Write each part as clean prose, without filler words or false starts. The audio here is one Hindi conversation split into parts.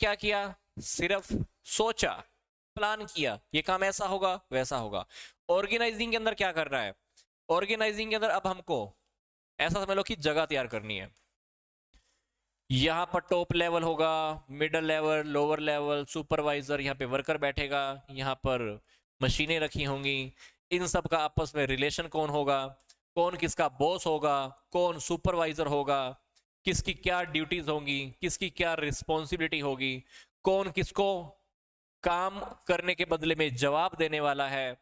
क्या किया, सिर्फ सोचा, प्लान किया, ये काम ऐसा होगा वैसा होगा। ऑर्गेनाइजिंग के अंदर क्या कर रहा है, ऑर्गेनाइजिंग के अंदर अब हमको ऐसा समझ लो कि जगह तैयार करनी है। यहाँ पर टॉप लेवल होगा, middle level, lower level, supervisor, यहाँ पे वर्कर बैठेगा, यहाँ पर मशीनें रखी होंगी, इन सब का आपस में रिलेशन कौन होगा, कौन किसका बॉस होगा, कौन सुपरवाइजर होगा, किसकी क्या ड्यूटीज होंगी, किसकी क्या रिस्पॉन्सिबिलिटी होगी, कौन किसको काम करने के बदले में जवाब देने वाला है।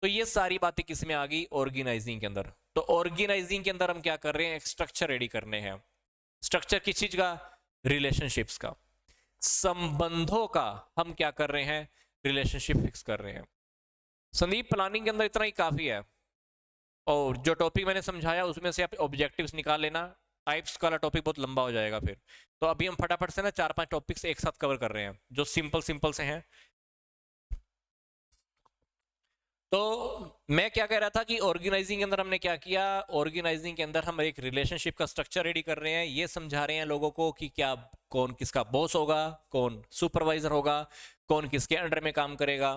तो ये सारी बातें किस में आ गई, ऑर्गेनाइजिंग के अंदर। तो ऑर्गेनाइजिंग के अंदर हम क्या कर रहे हैं, एक स्ट्रक्चर रेडी करने हैं। स्ट्रक्चर किस चीज का, रिलेशनशिप्स का, संबंधों का हम क्या कर रहे हैं, रिलेशनशिप फिक्स कर रहे हैं। संदीप प्लानिंग के अंदर इतना ही काफी है, और जो टॉपिक मैंने समझाया उसमें से आप ऑब्जेक्टिव्स निकाल लेना। टाइप्स वाला टॉपिक बहुत लंबा हो जाएगा फिर। तो अभी हम फटाफट से ना 4-5 टॉपिक्स एक साथ कवर कर रहे हैं जो सिंपल सिंपल से हैं। तो मैं क्या कह रहा था कि ऑर्गेनाइजिंग के अंदर हमने क्या किया, ऑर्गेनाइजिंग के अंदर हम एक रिलेशनशिप का स्ट्रक्चर रेडी कर रहे हैं, ये समझा रहे हैं लोगों को कि क्या कौन किसका बॉस होगा, कौन सुपरवाइजर होगा, कौन किसके अंडर में काम करेगा,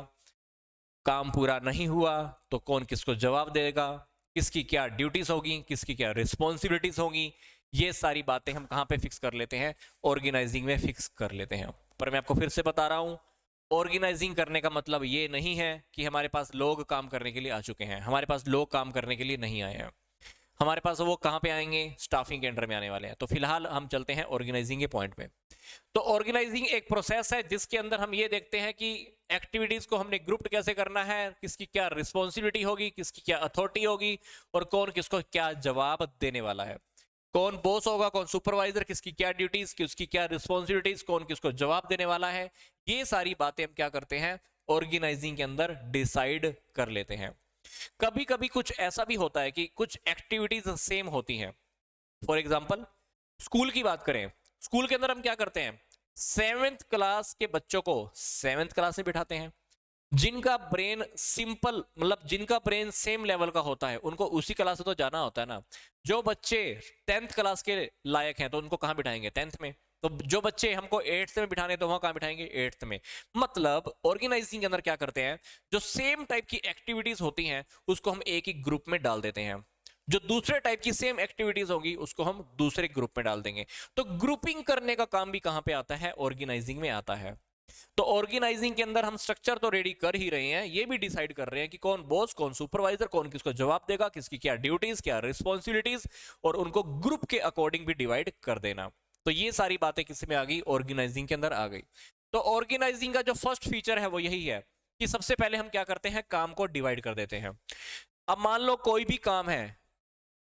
काम पूरा नहीं हुआ तो कौन किसको जवाब देगा, किसकी क्या ड्यूटीज होगी, किसकी क्या रिस्पॉन्सिबिलिटीज होगी। ये सारी बातें हम कहाँ पे फिक्स कर लेते हैं, ऑर्गेनाइजिंग में फिक्स कर लेते हैं। पर मैं आपको फिर से बता रहा हूँ, ऑर्गेनाइजिंग करने का मतलब ये नहीं है कि हमारे पास लोग काम करने के लिए आ चुके हैं। हमारे पास लोग काम करने के लिए नहीं आए हैं, हमारे पास वो कहाँ पे आएंगे, स्टाफिंग के अंडर में आने वाले हैं। तो फिलहाल हम चलते हैं ऑर्गेनाइजिंग के पॉइंट पे। तो ऑर्गेनाइजिंग एक प्रोसेस है जिसके अंदर हम ये देखते हैं कि एक्टिविटीज को हमने ग्रुप कैसे करना है, किसकी क्या रिस्पॉन्सिबिलिटी होगी, किसकी क्या अथॉरिटी होगी, और कौन किसको क्या जवाब देने वाला है, कौन बॉस होगा, कौन सुपरवाइजर, किसकी क्या ड्यूटीज, किसकी क्या रिस्पॉन्सिबिलिटीज, कौन किसको जवाब देने वाला है। ये सारी बातें हम क्या करते हैं, ऑर्गेनाइजिंग के अंदर डिसाइड कर लेते हैं। कभी कभी कुछ ऐसा भी होता है कि कुछ एक्टिविटीज सेम होती हैं। फॉर एग्जाम्पल स्कूल की बात करें, स्कूल के अंदर हम क्या करते हैं, 7th क्लास के बच्चों को 7th क्लास में बिठाते हैं। जिनका ब्रेन सिंपल, मतलब जिनका ब्रेन सेम लेवल का होता है, उनको उसी क्लास से तो जाना होता है ना। जो बच्चे 10th क्लास के लायक हैं तो उनको कहाँ बिठाएंगे, 10th में। तो जो बच्चे हमको 8th में बिठाने तो वहां कहाँ बिठाएंगे, 8th में। मतलब ऑर्गेनाइजिंग के अंदर क्या करते हैं, जो सेम टाइप की एक्टिविटीज होती हैं उसको हम एक ही ग्रुप में डाल देते हैं, जो दूसरे टाइप की सेम एक्टिविटीज होगी उसको हम दूसरे ग्रुप में डाल देंगे। तो ग्रुपिंग करने का काम भी कहां पे आता है, ऑर्गेनाइजिंग में आता है। तो ऑर्गेनाइजिंग के अंदर हम स्ट्रक्चर तो रेडी कर ही रहे हैं, ये भी डिसाइड कर रहे हैं कि कौन बॉस, कौन सुपरवाइजर, कौन किसको जवाब देगा, किसकी क्या ड्यूटीज, क्या रिस्पॉन्सिबिलिटीज, और उनको ग्रुप के अकॉर्डिंग भी डिवाइड कर देना। तो ये सारी बातें किसमें आ गई, ऑर्गेनाइजिंग के अंदर आ गई। तो ऑर्गेनाइजिंग का जो फर्स्ट फीचर है वो यही है कि सबसे पहले हम क्या करते हैं, काम को डिवाइड कर देते हैं। अब मान लो कोई भी काम है,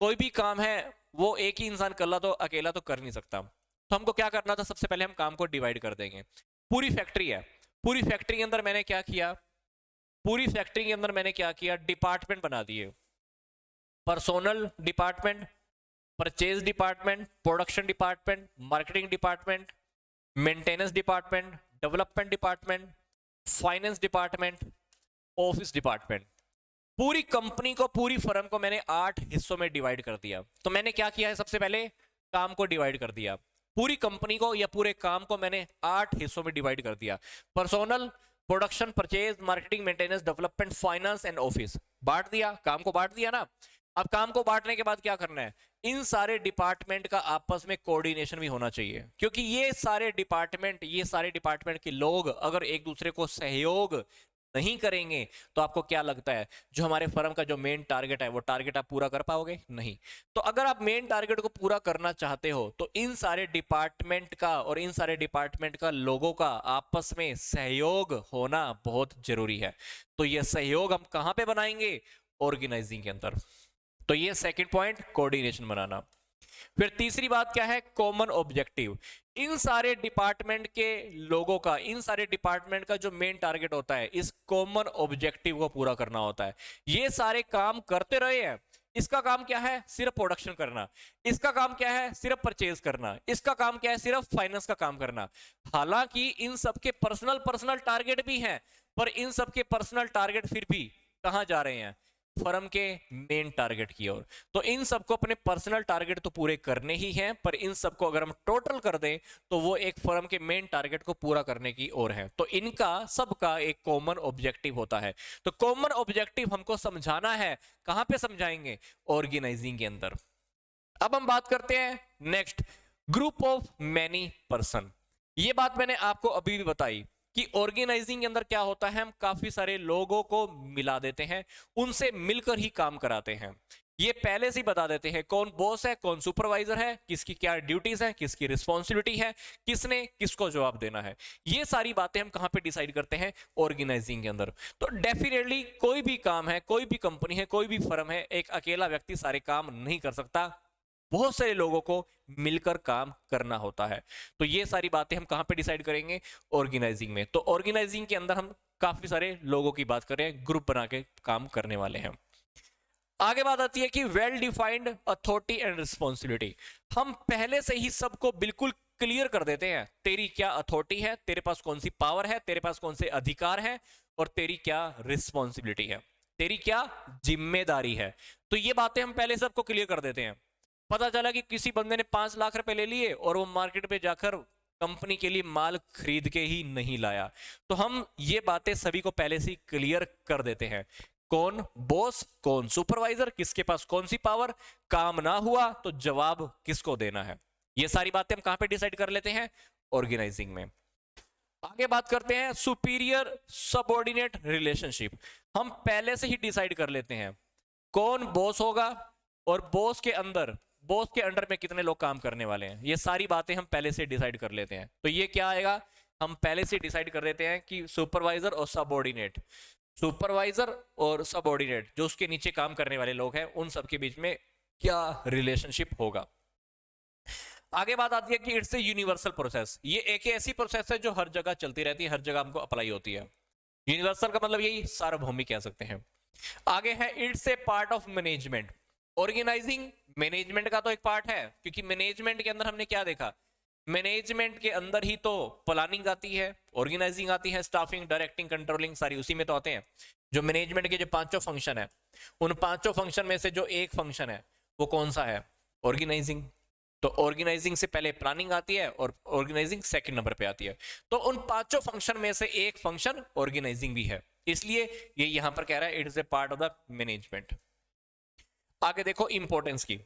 कोई भी काम है वो एक ही इंसान कर ला तो अकेला तो कर नहीं सकता। तो हमको क्या करना था, सबसे पहले हम काम को डिवाइड कर देंगे। पूरी फैक्ट्री है, पूरी फैक्ट्री के अंदर मैंने क्या किया, पूरी फैक्ट्री के अंदर मैंने क्या किया, डिपार्टमेंट बना दिए। Personnel department, purchase department, production department, marketing department, maintenance department, development department, finance department, office department. पूरी कंपनी को, पूरी फर्म को मैंने 8 हिस्सों में डिवाइड कर दिया। तो मैंने क्या किया है, सबसे पहले काम को डिवाइड कर दिया। पूरी कंपनी को या पूरे काम को मैंने 8 हिस्सों में डिवाइड कर दिया। Personnel, production, purchase, marketing, maintenance, development, finance and office, बांट दिया, काम को बांट दिया ना। अब काम को बांटने के बाद क्या करना है, इन सारे डिपार्टमेंट का आपस में कोऑर्डिनेशन भी होना चाहिए, क्योंकि ये सारे डिपार्टमेंट के लोग अगर एक दूसरे को सहयोग नहीं करेंगे तो आपको क्या लगता है, जो हमारे फर्म का जो मेन टारगेट है वो टारगेट आप पूरा कर पाओगे, नहीं। तो अगर आप मेन टारगेट को पूरा करना चाहते हो तो इन सारे डिपार्टमेंट का और इन सारे डिपार्टमेंट का लोगों का आपस में सहयोग होना बहुत जरूरी है। तो ये सहयोग हम कहां पे बनाएंगे, ऑर्गेनाइजिंग के अंदर। तो ये सेकंड पॉइंट, कोऑर्डिनेशन बनाना। फिर तीसरी बात क्या है, कॉमन ऑब्जेक्टिव। इन सारे डिपार्टमेंट के लोगों का, इन सारे डिपार्टमेंट का जो मेन टारगेट होता है, इस कॉमन ऑब्जेक्टिव को पूरा करना होता है। ये सारे काम करते रहे हैं, इसका काम क्या है, सिर्फ प्रोडक्शन करना, इसका काम क्या है, सिर्फ परचेज करना, इसका काम क्या है, सिर्फ फाइनेंस का काम करना। हालांकि इन सबके पर्सनल पर्सनल टारगेट भी हैं, पर इन सबके पर्सनल टारगेट फिर भी कहां जा रहे हैं, फर्म के मेन टारगेट की ओर। तो इन सबको अपने पर्सनल टारगेट तो पूरे करने ही हैं, पर इन सबको अगर हम टोटल कर दें तो वो एक फर्म के मेन टारगेट को पूरा करने की ओर है। तो इनका सबका एक कॉमन ऑब्जेक्टिव होता है। तो कॉमन ऑब्जेक्टिव हमको समझाना है, कहां पे समझाएंगे? ऑर्गेनाइजिंग के अंदर। अब हम बात करते हैं next, group of many person. ये बात मैंने आपको अभी भी बताई कि ऑर्गेनाइजिंग के अंदर क्या होता है, हम काफी सारे लोगों को मिला देते हैं, उनसे मिलकर ही काम कराते हैं। ये पहले से ही बता देते हैं कौन बॉस है, कौन सुपरवाइजर है, किसकी क्या ड्यूटीज है, किसकी रिस्पॉन्सिबिलिटी है, किसने किसको जवाब देना है। ये सारी बातें हम कहां पे डिसाइड करते हैं? ऑर्गेनाइजिंग के अंदर। तो डेफिनेटली कोई भी काम है, कोई भी कंपनी है, कोई भी फर्म है, एक अकेला व्यक्ति सारे काम नहीं कर सकता, बहुत सारे लोगों को मिलकर काम करना होता है। तो ये सारी बातें हम कहां पे डिसाइड करेंगे? ऑर्गेनाइजिंग में। तो ऑर्गेनाइजिंग के अंदर हम काफी सारे लोगों की बात करें, ग्रुप बना के काम करने वाले हैं। आगे बात आती है कि well defined authority and responsibility. हम पहले से ही सबको बिल्कुल क्लियर कर देते हैं, तेरी क्या अथॉरिटी है, तेरे पास कौन सी पावर है, तेरे पास कौन से अधिकार है, और तेरी क्या रिस्पॉन्सिबिलिटी है, तेरी क्या जिम्मेदारी है। तो ये बातें हम पहले सबको क्लियर कर देते हैं। पता चला कि किसी बंदे ने 5 लाख रुपए ले लिए और वो मार्केट पे जाकर कंपनी के लिए माल खरीद के ही नहीं लाया, तो हम ये बातें सभी को पहले से क्लियर कर देते हैं, कौन बॉस, कौन सुपरवाइजर, किसके पास कौन सी पावर, काम ना हुआ तो जवाब किसको देना है। ये सारी बातें हम कहां पे डिसाइड कर लेते हैं? ऑर्गेनाइजिंग में। आगे बात करते हैं सुपीरियर सबऑर्डिनेट रिलेशनशिप। हम पहले से ही डिसाइड कर लेते हैं कौन बॉस होगा और बॉस के अंडर में कितने लोग काम करने वाले हैं। ये सारी बातें हम पहले से डिसाइड कर लेते हैं। तो ये क्या आएगा? हम पहले से डिसाइड कर लेते हैं कि सुपरवाइजर और सबऑर्डिनेट, सुपरवाइजर और सबऑर्डिनेट जो उसके नीचे काम करने वाले लोग हैं, उन सबके बीच में क्या रिलेशनशिप होगा। आगे बात आती है कि इट्स ए यूनिवर्सल प्रोसेस। ये एक ऐसी प्रोसेस है जो हर जगह चलती रहती है, हर जगह हमको अप्लाई होती है। यूनिवर्सल का मतलब यही सार्वभौमिक कह सकते हैं। आगे है it's a part of management. Organizing management का तो एक पार्ट है, क्योंकि मैनेजमेंट के अंदर हमने क्या देखा, मैनेजमेंट के अंदर ही तो प्लानिंग आती है, ऑर्गेनाइजिंग आती है, स्टाफिंग, डायरेक्टिंग, कंट्रोलिंग सारी उसी में तो आते हैं। जो मैनेजमेंट के जो 5 फंक्शन है, उन 5 फंक्शन में से जो एक फंक्शन है वो कौन सा है? ऑर्गेनाइजिंग। तो ऑर्गेनाइजिंग से पहले प्लानिंग आती है और ऑर्गेनाइजिंग सेकंड नंबर पे आती है। तो उन 5 फंक्शन में से एक फंक्शन ऑर्गेनाइजिंग भी है, इसलिए ये यहां पर कह रहा है it is a part of the management. आगे देखो इंपॉर्टेंस की।